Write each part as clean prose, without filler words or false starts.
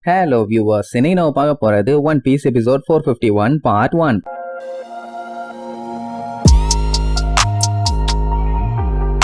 Hello viewers, இன்னைக்கு நம்ம பார்க்க போறது one piece episode 451 part 1.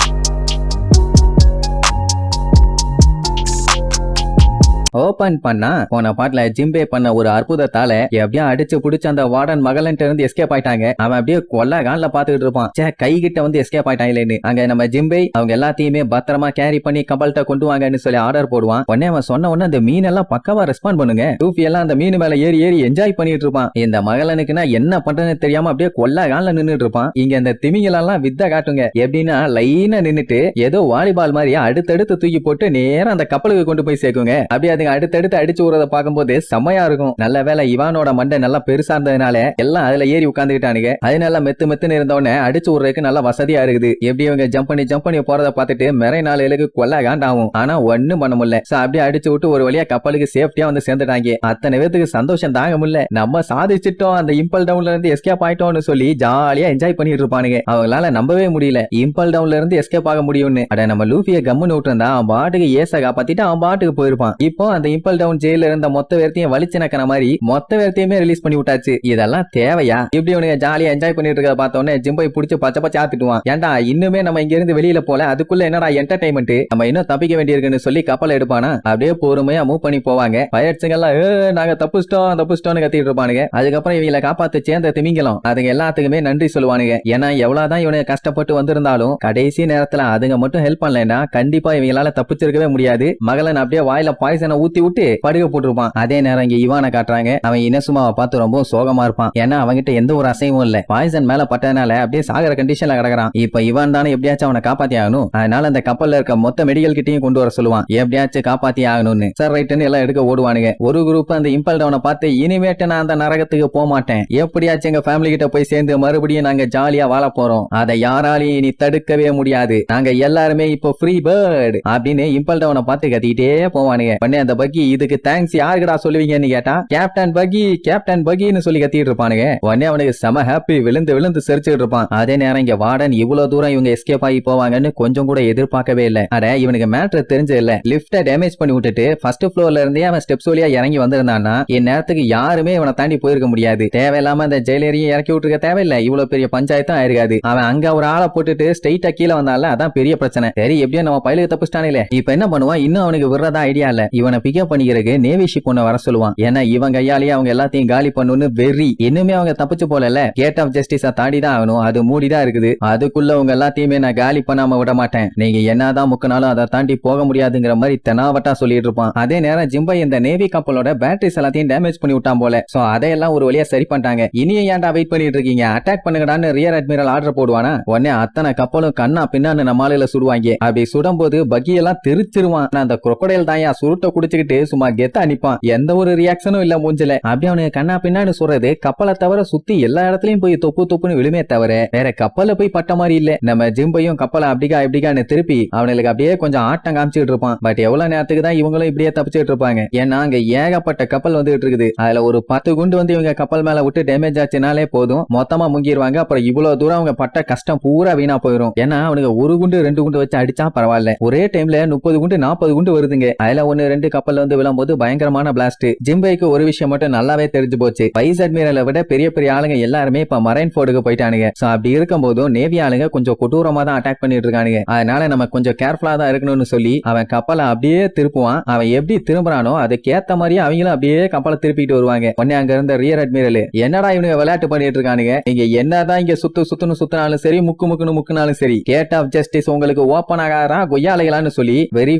Open பண்ணா போன பாட்டுல ஜிம்பே பண்ண ஒரு அற்புதத்தால எப்படியா அடிச்சு புடிச்சு அந்த வார்டன் மகளன்ட்டு இருந்து எஸ்கேப் ஆயிட்டாங்க. அவன் அப்படியே கொல்ல கான்ல பாத்துக்கிட்டு இருப்பான். கை கிட்ட வந்து எஸ்கேப் ஆயிட்டாங்களேன்னு அங்க நம்ம ஜிம்பே அவங்க எல்லாத்தையுமே பத்திரமா கேரி பண்ணி கப்பல்கிட்ட கொண்டு வாங்கன்னு சொல்லி ஆர்டர் போடுவான். உடனே அவன் சொன்ன உடனே அந்த மீன் எல்லாம் பக்கவா ரெஸ்பாண்ட் பண்ணுங்க. லூஃபி எல்லாம் அந்த மீன் மேல ஏறி ஏறி என்ஜாய் பண்ணிட்டு இருப்பான். இந்த மகளனுக்குன்னா என்ன பண்றதுன்னு தெரியாம அப்படியே கொல்ல கான்ல நின்னுட்டு இருப்பான். இங்க அந்த திமிங்கெல்லாம் வித்த காட்டுங்க. எப்படின்னா லைனா நின்னுட்டு ஏதோ வாலிபால் மாதிரி அடுத்தடுத்து தூக்கி போட்டு நேரம் அந்த கப்பலுக்கு கொண்டு போய் சேர்க்குங்க. அப்படியே அதுங்க அடுத்தடுத்து அடிச்சு விடுறத பார்க்கும்போது செம்மையா இருக்கும். நல்ல வேலை இவானோட மண்டை நல்லா பெருசா இருந்ததுனால எல்லாம் அதுல ஏறி உட்காந்துக்கிட்டானுங்க. அதனால மெத்து இருந்தவன அடிச்சு விடுறதுக்கு நல்லா வசதியா இருக்குது. எப்படி இவங்க ஜம்ப் பண்ணி போறத பார்த்துட்டு மெரை நாளுக்கு கொல்ல காண்டாகும். ஆனா ஒண்ணும் பண்ண முடியல. அப்படியே அடிச்சு விட்டு ஒரு வழியா கப்பலுக்கு சேஃப்டியா வந்து சேர்ந்துட்டாங்க. அத்தனை பேருக்கு சந்தோஷம் தாங்க முடியல. நம்ம சாதிச்சிட்டோம், அந்த இம்பல் டவுன்ல இருந்து எஸ்கேப் ஆயிட்டோம்னு சொல்லி ஜாலியா என்ஜாய் பண்ணிட்டு இருப்பானுங்க. அவங்களால நம்பவே முடியல இம்பல் டவுன்ல இருந்து எஸ்கேப் ஆக முடியும்னு. அட நம்ம லூஃபியை கம்முன்னு விட்டுருந்தா அவன் பாட்டுக்கு ஏச காப்பாத்திட்டு அவன் பாட்டுக்கு போயிருப்பான். இப்போ அந்த இம்பல் டவுன் ஜெயில இருந்த மொத்த வேர்த்தையும் வலிச்சு நக்கிற மாதிரி மொத்த வேர்த்தையுமே ரிலீஸ் பண்ணி விட்டாச்சு. இதெல்லாம் தேவையா? இப்படி உனக்கு ஜாலியா என்ஜாய் பண்ணிட்டு இருக்க பார்த்தோன்னே ஜிம்பை பிடிச்சு பச்சை ஆத்துட்டுவான். ஏன்டா இன்னுமே நம்ம இங்க இருந்து வெளியில போல, அதுக்குள்ள என்னடா என்டர்டைன்மெண்ட், நம்ம இன்னும் தப்பிக்க வேண்டியிருக்குன்னு சொல்லி கப்பல் எடுப்பானா. அப்படியே பொறுமையா மூவ் பண்ணி போவாங்க. பயிற்சிகள்லாம் நாங்க தப்புச்சிட்டோம்னு கத்திட்டு இருப்பானுங்க. அதுக்கப்புறம் இவங்களை காப்பாத்து சேர்ந்த திமிங்கலம் அதுங்க எல்லாத்துக்குமே நன்றி சொல்லுவானுங்க. ஏன்னா எவ்வளவுதான் இவனுக்கு கஷ்டப்பட்டு வந்திருந்தாலும் கடைசி நேரத்துல அதுங்க மட்டும் ஹெல்ப் பண்ணலன்னா கண்டிப்பா இவங்களால தப்பிச்சிருக்கவே முடியாது. மகளன் அப்படியே வாயில பாய்சனை ஊத்தி விட்டு படுக போட்டுருப்பான். அதே நேரம் இங்க இவானை காட்டுறாங்க. அவன் இனசுமாவை பார்த்து ரொம்ப சோகமா இருப்பான். ஏன்னா அவங்கிட்ட எந்த ஒரு அசைவும் இல்ல. பாய்சன் மேல பட்டதுனால அப்படியே சாகர கண்டிஷன்ல கிடக்குறான். இப்ப இவான் தானே எப்படியாச்சும் அவனை காப்பாத்தி ஆகணும். அதனால அந்த கப்பல்ல இருக்க மொத்த மெடிக்கல் கிட்டையும் கொண்டு வர சொல்லுவான். எப்படியாச்சும் காப்பாத்தி ஆகணும்னு. சார் ரைட்னு எல்லாம் எடுக்க ஓடுவானுங்க. ஒரு குரூப் அந்த இம்பல் டவுனை பார்த்து இனிமேட்டு நான் அந்த நரகத்துக்கு போக மாட்டேன், எப்படியாச்சும் எங்க ஃபேமிலி கிட்ட போய் சேர்ந்து மறுபடியும் நாங்க ஜாலியா வாழ போறோம், அதை யாராலையும் இனி தடுக்கவே முடியாது, நாங்க எல்லாருமே இப்போ ஃப்ரீ பேர்ட் அப்படின்னு இம்பல் டவுனை பார்த்து கத்திக்கிட்டே போவானுங்க. பண்ணே அந்த பக்கி இதுக்கு தேங்க்ஸ் யாருக்குடா சொல்லுவீங்கன்னு கேட்டா கேப்டன் பகின்னு சொல்லி கத்திட்டு இருப்பானுங்க. உடனே அவனுக்கு செம ஹாப்பி, விழுந்து சிரிச்சுட்டு இருப்பான். அதே நேரம் இங்க வார்டன் இவ்வளவு தூரம் இவங்க எஸ்கேப் ஆகி போவாங்கன்னு கொஞ்சம் கூட எதிர்பார்க்கவே இல்ல. அட இவனுக்கு மேட்டர் தெரிஞ்சது இல்ல. லிப்ட டேமேஜ் பண்ணி விட்டுட்டு ஃபர்ஸ்ட் ஃப்ளோர்ல இருந்தே அவன் ஸ்டெப்ஸ் வழியா இறங்கி வந்திருந்தான்னா இந்நேரத்துக்கு யாருமே இவனை தாண்டி போயிருக்க முடியாது. தேவையில்லாம அந்த ஜெயிலரையும் இறக்கி விட்டுருக்க தேவையில்லை. இவ்வளவு பெரிய பஞ்சாயத்தும் ஆயிருக்காது. அவன் அங்க ஒரு ஆளை போட்டுட்டு ஸ்ட்ரெயிட்டா கீழே வந்தால அதான் பெரிய பிரச்சனை. சரி எப்படியும் நம்ம பயிலுக்கு தப்பிச்சிட்டானே. இப்ப என்ன பண்ணுவான், இன்னும் அவனுக்கு விடுறதா ஐடியா இல்ல. இவனை பிக்கப் பண்ணிக்கிறதுக்கு நேவி ஷிப் ஒண்ணு வர சொல்லுவான். ஏன்னா இவன் கையாலேயே அவங்க எல்லாத்தையும் காலி பண்ணணும்னு வெறி. இன்னுமே அவங்க தப்பிச்சு போல. கேட் ஆஃப் ஜஸ்டிஸா தாண்டிதான் ஆகணும். அது மூடிதான் இருக்குது. அதுக்குள்ள உங்க எல்லாத்தையுமே நான் காலி பண்ணாம விட மாட்டேன். நீங்க என்னதான் முக்கினாலும் அதை தாண்டி போக முடியாதுங்கிற மாதிரி தெனாவட்டா சொல்லிட்டு இருப்பான். அதே நேரம் ஜிம்பை இந்த நேவி கப்பலோட பேட்டரிஸ் எல்லாத்தையும் டேமேஜ் பண்ணி விட்டான் போல. சோ அதையெல்லாம் ஒரு வழியா சரி பண்ணிட்டாங்க. இனியும் ஏன்டா வெயிட் பண்ணிட்டு இருக்கீங்க, அட்டாக் பண்ணுங்கடான்னு ரியர் அட்மிரல் ஆர்டர் போடுவானா. உடனே அத்தனை கப்பலும் கண்ணா பின்னான்னு நம்ம ஆளுல சுடுவாங்க. அப்படி சுடும்போது பகியெல்லாம் தெரிச்சிருவான். அந்த குரோக்கடைல் தாயா சுருட்ட குடிச்சுக்கிட்டு சும்மா கெத்தா நிப்பான். எந்த ஒரு ரியாக்ஷனும் இல்ல மூஞ்சில. அப்படி அவனுக்கு கண்ணா பின்னான்னு சொல்றது கப்பலை தவிர சுத்தி எல்லா இடத்துலயும் போய் தொப்புன்னு விழுமே தவிர வேற கப்பல்ல போய் பட்ட மாதிரி இல்ல. நம்ம ஜிம்பையும் கப்பலை அப்படிக்கான்னு திருப்பி அவனுக்கு அப்படியே கொஞ்சம் ஆட்டம் காமிச்சுட்டு இருப்பான். பட் எவ்வளவு நேரத்துக்கு தான் இவங்களும் இப்படியே தப்பிச்சுட்டு இருப்பாங்க. ஏன்னா அங்க ஏகப்பட்ட கப்பல் வந்துட்டு இருக்குது. அதுல ஒரு 10 குண்டு வந்து இவங்க கப்பல் மேல விட்டு டேமேஜ் ஆச்சுனாலே போதும், மொத்தமா முங்கிடுவாங்க. அப்புறம் இவ்வளவு தூரம் அவங்க பட்ட கஷ்டம் பூரா வீணா போயிடும். ஏன்னா அவனுக்கு ஒரு குண்டு 2 குண்டு வச்சு அடிச்சா பரவாயில்ல, ஒரே டைம்ல 30 குண்டு 40 குண்டு வருதுங்க. அதுல 1-2 கப்பல் வந்து விழும்போது பயங்கரமான பிளாஸ்ட். ஜிம்பைக்கு ஒரு விஷயம் மட்டும் நல்லாவே தெரிஞ்சு போச்சு. வைஸ் அட்மிரலை விட பெரிய ஆளுங்க எல்லாருமே இப்ப மரைன் போர்டுக்கு போயிட்டானுங்க. சோ அப்படி இருக்கும் போதும் நேவி ஆளுங்க கொஞ்சம் கொடூரமா தான் அட்டாக் பண்ணிட்டு இருக்கானுங்க. அதனால நம்ம கொஞ்சம் கேர்ஃபுல்லா தான் இருக்கணும்னு சொல்லி அவன் கப்பலை அப்படியே திருப்புவான். அவன் எப்படி திரும்புறானோ அதுக்கேத்த மாதிரியே அவங்களும் அப்படியே கப்பலை திருப்பிட்டு வருவாங்க. உடனே அங்க இருந்த ரியர் அட்மிரல் என்னடா இவனுங்க விளையாட்டு பண்ணிட்டு இருக்கானுங்க, நீங்க என்னதான் இங்க சுத்தினாலும் சரி முக்குனாலும் சரி கேட் ஆஃப் ஜஸ்டிஸ் உங்களுக்கு ஓபன் ஆகாரா கொய்யாலைகளான்னு சொல்லி வெறி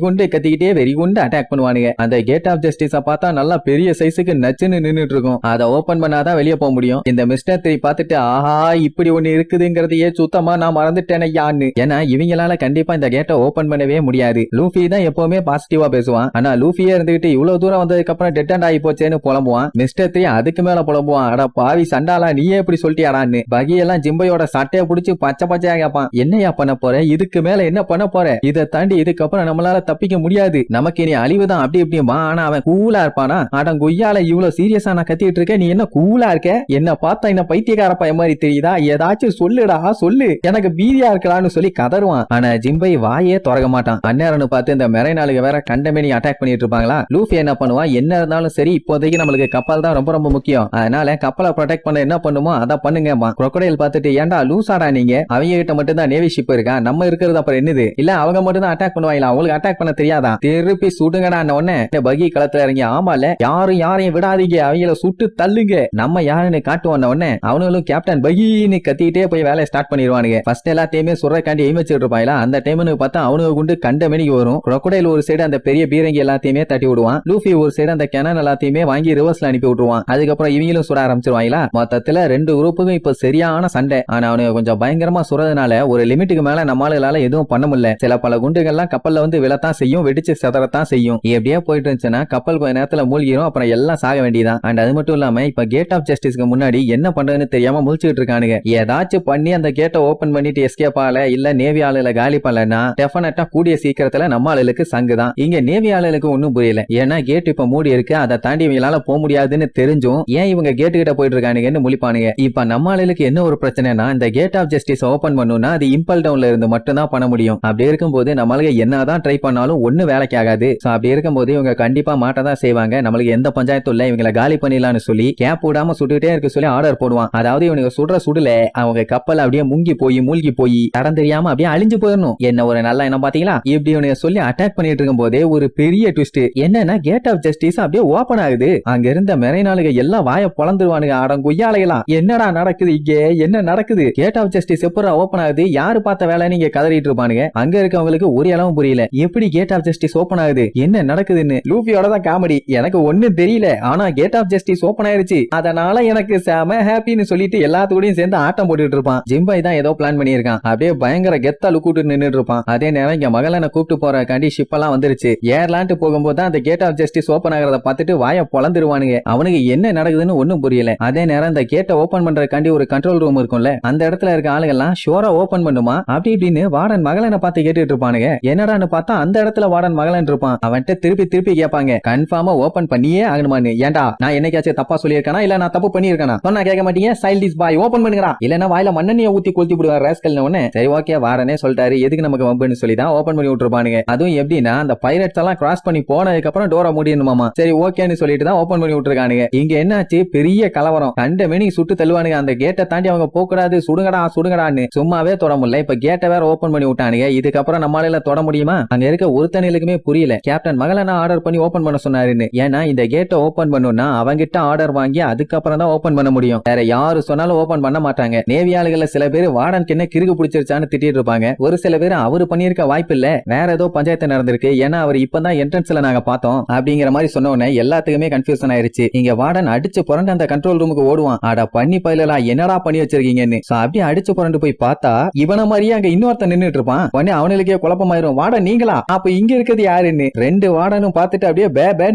கொண்டு கத்திக்கிட்டே வெறி கொண்டு அட்டாக் பண்ணுவானுங்க. அந்த கேட் ஆஃப் ஜஸ்டிஸ பார்த்தா நல்லா பெரிய சைஸுக்கு நச்சுன்னு நின்னுட்டு இருக்கும். அதை ஓபன் பண்ணாதான் வெளியே போக முடியும். இந்த மிஸ்டர் 3 பார்த்துட்டு ஆஹா இப்படி ஒண்ணு இருக்குதுங்கிறதையே சுத்தமா நான் மறந்துட்டேன் யான்னு. ஏன்னா இவங்களால கண்டிப்பா இந்த கேட்டை ஓபன் பண்ணவே முடியாது. லூஃபி தான் எப்பவுமே பாசிட்டிவா பேசுவான். ஆனா லூஃபியே இருந்துகிட்டு இவ்வளவு தூரம் வந்ததுக்கு அப்புறம் டெட் அண்ட் ஆகி போச்சேன்னு புலம்புவான். மிஸ்டர் 3 அதுக்கு மேல புலம்புவான். அட பாவி சண்டாலா நீயே எப்படி சொல்லிட்டியாடான்னு. பகியெல்லாம் ஜிம்பையோட சட்டையை பிடிச்சி பச்சையா கேட்பான். என்னையா பண்ண போற, இதுக்கு மேல என்ன பண்ண போற, இதை தாண்டி இதுக்கப்புறம் நம்மளால தப்பிக்க முடியாது, நமக்கு இனி அழிவுதான் அப்படி இப்படிமா. ஆனா அவன் கூலா இருப்பானா? அடங்குய்யால இவ்வளவு சீரியஸா நான் கத்திட்டு இருக்கேன், நீ என்ன கூலா இருக்க? என்ன பார்த்தா என்ன பைத்தியக்கார பையன் மாதிரி தெரியுதா? ஏதாச்சும் சொல்லுடா, சொல்லு, எனக்கு பீதியா இருக்கலாம்னு சொல்லி கதறுவான். ஆனா ஜிம்பை வாயே திறக்க மாட்டான். அந்நேரம்னு பார்த்து இந்த மெரைனாளுக்கு வேற கண்டமேனி அட்டாக் பண்ணிட்டு இருப்பாங்களா. லூஃபி என்ன பண்ணுவான், என்ன இருந்தாலும் சரி இப்போதைக்கு நம்மளுக்கு கப்பல் தான் ரொம்ப ரொம்ப முக்கியம், அதனால கப்பலை ப்ரொடெக்ட் பண்ண என்ன பண்ணுமோ அதை பண்ணுங்க. crocodile பார்த்துட்டு, ஏன்டா லூசாடா நீங்க, அவங்க கிட்ட மட்டும் தான் நேவி ஷிப் இருக்கா, நம்ம இருக்கிறது அப்புறம் என்னது? இல்ல அவங்க மட்டும் தான் அட்டாக் பண்ணுவாங்களா, அவங்களுக்கு அட்டாக் பண்ண தெரியாதா? திருப்பி சுடுங்கடா. உடனே பகி களத்துல இறங்கி, ஆமால யாரும் யாரையும் விடாதீங்க, அவங்கள சுட்டு தள்ளுங்க, நம்ம யாருன்னு காட்டுவோம். உடனே அவனும் கேப்டன் பகின்னு கத்திட்டே போய் வேலையை ஸ்டார்ட் பண்ணிடுவானுங்க. ஃபர்ஸ்ட் எல்லாத்தையுமே சுரக்காண்டி எய்ம் வச்சுட்டு இருப்பாங்களா, அந்த டைம்னு பார்த்தா அவனுக்கு குண்டு கண்ட மணிக்கு வரும். crocodile ஒரு சைடு அந்த பெரிய பீரங்கி எல்லாத்தையுமே தட்டி விடுவான். லூஃபி ஒரு சைடு அந்த கேனன் எல்லாத்தையுமே வாங்கி ரிவர்ஸ்ல அனுப்பி விட்டுருவான். அதுக்கப்புறம் இவங்களும் சுட ஆரம்பிச்சிருவாங்களா. மொத்தத்துல ரெண்டு குரூப்புக்கும் இப்ப சரியான சண்டை. ஆனா அவனுக்கு கொஞ்சம் பயங்கரமா சுடுறதுனால ஒரு லிமிட்டுக்கு மேல நம்மளால எதுவும் பண்ண முடியல. சில பல குண்டுகள்லாம் கப்பல்ல வந்து விழத்தான் செய்யும், வெடிச்சு செதறத்தான் செய்யும். எப்படியே போயிட்டு இருந்துச்சுன்னா கப்பல் கொஞ்ச நேரத்துல மூழ்கிரும், அப்புறம் எல்லாம் சாக வேண்டியதான். அண்ட் அது மட்டும் இல்லாம இப்ப கேட் ஆஃப் ஜஸ்டிஸ்க்கு முன்னாடி என்ன பண்றதுன்னு தெரியாம முழிச்சுட்டு இருக்கானுங்க. ஏதாச்சும் பண்ணி அந்த கேட்டை ஓபன் பண்ணிட்டு எஸ்கேப் ஆகல, இல்ல நேவி ஆளுல காலி பண்ணலன்னா டெஃபினட்டா கூடிய சீக்கிரத்துல நம்ம ஆளுக்கு சங்கு தான். இங்க நேவி ஆளுக்கு ஒன்னும் புரியல. ஏன்னா கேட் இப்ப மூடி இருக்கு, அதை தாண்டி இவங்களால போக முடியாதுன்னு தெரிஞ்சும் ஏன் இவங்க கேட்டு கிட்ட போயிட்டு இருக்கானுங்கன்னு முழிப்பானுங்க. இப்ப நம்ம ஆளுக்கு என்ன ஒரு பிரச்சனைனா, இந்த கேட் ஆஃப் ஜஸ்டிஸ் ஓபன் பண்ணணும்னா அது இம்பல் டவுன்ல இருந்து மட்டும் தான் பண்ண முடியும். அப்படி இருக்கும்போது நம்மளுக்கு என்னதான் ட்ரை பண்ணாலும் ஒண்ணு வேலைக்கு ஆகாது. அப்படி இருக்கும்போது இவங்க கண்டிப்பா மாட்டதான் செய்வாங்க. நம்மளுக்கு எந்த பஞ்சாயத்தும் இல்ல, இவங்களை காலி பண்ணிடலாம்னு சொல்லி கேப் விடாம சுட்டுட்டே இருக்க சொல்லி ஆர்டர் போடுவான். அதாவது இவனுக்கு சுடுற சுடுல அவங்க கப்பல் அப்படியே மூழ்கி போய் தடம் தெரியாம அப்படியே அழிஞ்சு போயிடணும். என்ன ஒரு நல்ல எண்ணம் பாத்தீங்களா? இப்படி இவனுக்கு சொல்லி அட்டாக் பண்ணிட்டு இருக்கும் போதே ஒரு பெரிய ட்விஸ்ட் என்னன்னா, கேட் ஆஃப் ஜஸ்டிஸ் அப்படியே ஓபன் ஆகுது. அங்க இருந்த மெரைனாளுங்க எல்லாம் வாய பொளந்துருவானுங்க. அடங்குய்யாலையெல்லாம் என்னடா நடக்குது இங்க, என்ன நடக்குது? கேட் ஆஃப் ஜஸ்டிஸ் எப்பறம் ஓபன் ஆகுது, யாரு பார்த்த வேலை நீங்க கதறிட்டு இருப்பானுங்க. அங்க இருக்கவங்களுக்கு ஒரு அளவும் புரியல, எப்படி கேட் ஆஃப் ஜஸ்டிஸ் ஓபன் ஆகுது, என்ன நடக்குதுன்னு. லூஃபியோட தான் காமெடி, எனக்கு ஒண்ணும் தெரியல, ஆனா கேட் ஆஃப் ஜஸ்டிஸ் ஓபன் ஆயிருச்சு, அதனால எனக்கு செம ஹாப்பின்னு சொல்லிட்டு எல்லாத்துக்கூடயும் சேர்ந்து ஆட்டம் போட்டுட்டு இருப்பான். ஜிம்பாய் தான் ஏதோ பிளான் பண்ணியிருக்கான். அப்படியே பயங்கர கெத்தா லுக்கூட்டு நின்னுட்டு இருப்பான். அதே நேரம் இங்க மகளனை கூப்பிட்டு போற காண்டி ஷிப் எல்லாம் வந்துருச்சு. ஏர்லாண்ட் போகும்போது தான் அந்த கேட் ஆஃப் ஜஸ்டிஸ் ஓபன் ஆகிறத பார்த்துட்டு வாய பொளந்துருவானுங்க. அவனுக்கு என்ன நடக்குதுன்னு ஒண்ணும் புரியல. அதே நேரம் இந்த கேட்டை ஓபன் பண்றதுக்காண்டி ஒரு கண்ட்ரோல் ரூம் இருக்கும்ல, அந்த இடத்துல இருக்க ஆளுகெல்லாம் ஷோரா ஓபன் பண்ணுமா அப்படி இப்படின்னு வார்டன் மகளனை பார்த்து கேட்டுட்டு இருப்பானுங்க. என்னடான்னு பார்த்தா அந்த இடத்துல வார்டன் மகளன் இருப்பான். அவன்கிட்ட திருப்பி கேட்பாங்க, கன்ஃபார்மா ஓபன் பண்ணியே ஆகணுமான்னு. ஏன்டா நான் என்னைக்காச்சும் தப்பா சொல்லியிருக்கானா, இல்ல நான் தப்பு பண்ணியிருக்கானா? சொன்னா கேட்க மாட்டீங்க, சைல்டிஷ் பாய் ஓபன் பண்ணுங்கடா, இல்லன்னா வாயில மண்ணெண்ணிய ஊத்தி கொளுத்தி விடுவார் ராஸ்கல்னு. உடனே சரி ஓகே வார்டனே சொல்லிட்டாரு, எதுக்கு நமக்கு வம்புன்னு சொல்லி தான் ஓபன் பண்ணி விட்டுருப்பானுங்க. அதுவும் எப்படின்னா அந்த பைரட்ஸ் எல்லாம் கிராஸ் பண்ணி போனதுக்கு அப்புறம் டோரை மூடிடணுமாமா. சரி ஓகேன்னு சொல்லிட்டு தான் ஓபன் பண்ணி விட்டுருக்கானுங்க. இங்க என்னாச்சு, பெரிய கலவரம், கண்ட மேனி சுட்டு தள்ளுவானுங்க. அந்த கேட்டை தாண்டி அவங்க போக கூடாது, சுடுங்கடான்னு சும்மாவே தொட முடியல. இப்ப கேட்டை வேற ஓபன் பண்ணி விட்டானுங்க. இதுக்கப்புறம் நம்மளால தொட முடியுமா? அங்க இருக்க ஒருத்தனுக்குமே புரியல கேப்டன் மகளனா ஆர்டர் பண்ணி ஓபன் பண்ண சொன்னாருன்னு. ஏன்னா இந்த கேட்டை ஓபன் பண்ணணும்னா அவங்கிட்ட ஆர்டர் வாங்கி அதுக்கப்புறம் தான் ஓபன் பண்ண முடியும். வேற யாரு சொன்னாலும் ஓபன் பண்ண மாட்டாங்க. நேவி ஆளுகள்ல சில பேர் வார்டனுக்கு என்ன கிறுக்கு பிடிச்சிருச்சான்னு திட்டிட்டு இருப்பாங்க. ஒரு சில பேர் அவரு பண்ணிருக்க வாய்ப்பு இல்ல, வேற ஏதோ பஞ்சாயத்து நடந்திருக்கு, ஏன்னா அவர் இப்பதான் என்ட்ரன்ஸ்ல நாங்க பார்த்தோம் அப்படிங்கிற மாதிரி சொன்ன உடனே எல்லாத்துக்குமே கன்ஃபியூஷன் ஆயிருச்சு. இங்க வார்டன் அடிச்சு புரண்டு அந்த கண்ட்ரோல் ரூமுக்கு ஓடுவான். அட பண்ணி பயிலலாம் என்னடா பண்ணி வச்சிருக்கீங்கன்னு. அப்படியே அடிச்சு புரண்டு போய் பார்த்தா இவன மாதிரியே அங்க இன்னொருத்தன் நின்னுட்டு இருப்பான். உடனே அவனுக்கே குழப்பமாயிரும், வார்டன் நீங்களா, அப்ப இங்க இருக்கிறது யாருன்னு. ரெண்டு வார்டனும் பார்த்துட்டு அப்படியே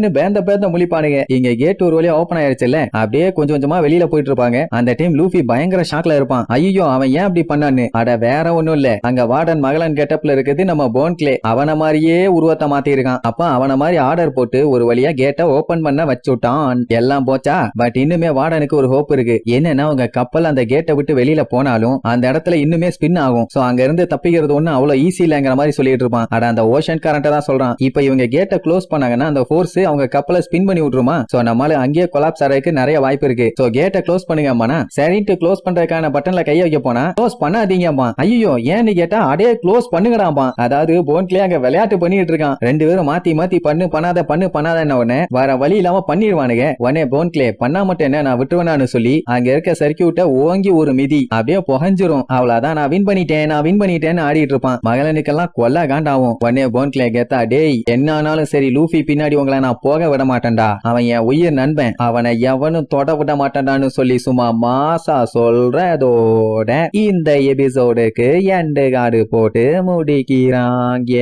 பேந்த முழிப்பானுங்க. இங்க கேட் ஒரு வழியா ஓபன் ஆயிருச்சுல்ல, அப்படியே கொஞ்சம் கொஞ்சமா வெளியில போயிட்டு இருப்பாங்க. அந்த டைம் லூஃபி பயங்கர ஷாக்ல இருப்பான். ஐயோ அவன் ஏன் அப்படி பண்ணான்னு. அட வேற ஒண்ணும் இல்ல, அங்க வார்டன் மகளன் கெட்டப்ல இருக்குது நம்ம போன்க்லே, அவன மாதிரியே உருவத்தை மாத்தி இருக்கான். அப்ப அவன மாதிரி ஆர்டர் போட்டு ஒரு வழியா கேட்டை ஓபன் பண்ண வச்சுட்டான். எல்லாம் போச்சா? பட் இன்னுமே வார்டனுக்கு ஒரு ஹோப் இருக்கு. என்னன்னா உங்க கப்பல் அந்த கேட்டை விட்டு வெளியில போனாலும் அந்த இடத்துல இன்னுமே ஸ்பின் ஆகும். சோ அங்க இருந்து தப்பிக்கிறது ஒண்ணு அவ்வளவு ஈஸி இல்லங்கிற மாதிரி சொல்லிட்டு இருப்பான். அட அந்த ஓஷன் கரண்ட் தான் சொல்றான். இப்ப இவங்க கேட்டை க்ளோஸ் பண்ணாங்கன்னா அந்த ஃபோர்ஸ் அவங்க கப்பலை ஸ்பின் பண்ணி விட்டுருமா. சோ நம்மால அங்கேயே கொலாப்ஸ் ஆறதுக்கு நிறைய வாய்ப்பு இருக்கு. சோ கேட்டை க்ளோஸ் பண்ணுங்க அம்மா. சரின்ட்டு க்ளோஸ் பண்றதுக்கான பட்டன்ல கைய வைக்க போனா க்ளோஸ் பண்ணாதீங்க அம்மா. ஐயோ ஏன்னு கேட்டா அடே க்ளோஸ் பண்ணுங்கடாமா. அதாவது போன்க்லே அங்க விளையாட்டு பண்ணிட்டு இருக்கான். ரெண்டு பேரும் மாத்தி பண்ணாத உடனே வர வழி இல்லாம பண்ணிடுவானுங்க. உடனே போன்க்லே பண்ணா மட்டும் என்ன நான் விட்டுருவேனான்னு சொல்லி அங்க இருக்க சர்க்கியூட்டை ஓங்கி ஒரு மிதி அப்படியே புகஞ்சிரும். அவ்வளவுதான் நான் வின் பண்ணிட்டேன்னு ஆடிட்டு இருப்பான். மகளனுக்கெல்லாம் கொல்ல காண்டாவும். உடனே போன்க்லே கேத்தா, டேய் என்ன ஆனாலும் சரி லூஃபி பின்னாடி உங்களை நான் போக விட மாட்டேன்டா, அவன் என் உயிர் நண்பன், அவனை எவனும் தொட விட மாட்டேன்டான்னு சொல்லி சும்மா மாசா சொல்றதோட இந்த எபிசோடுக்கு எண்டு கார்டு போட்டு முடிக்கிறாங்க.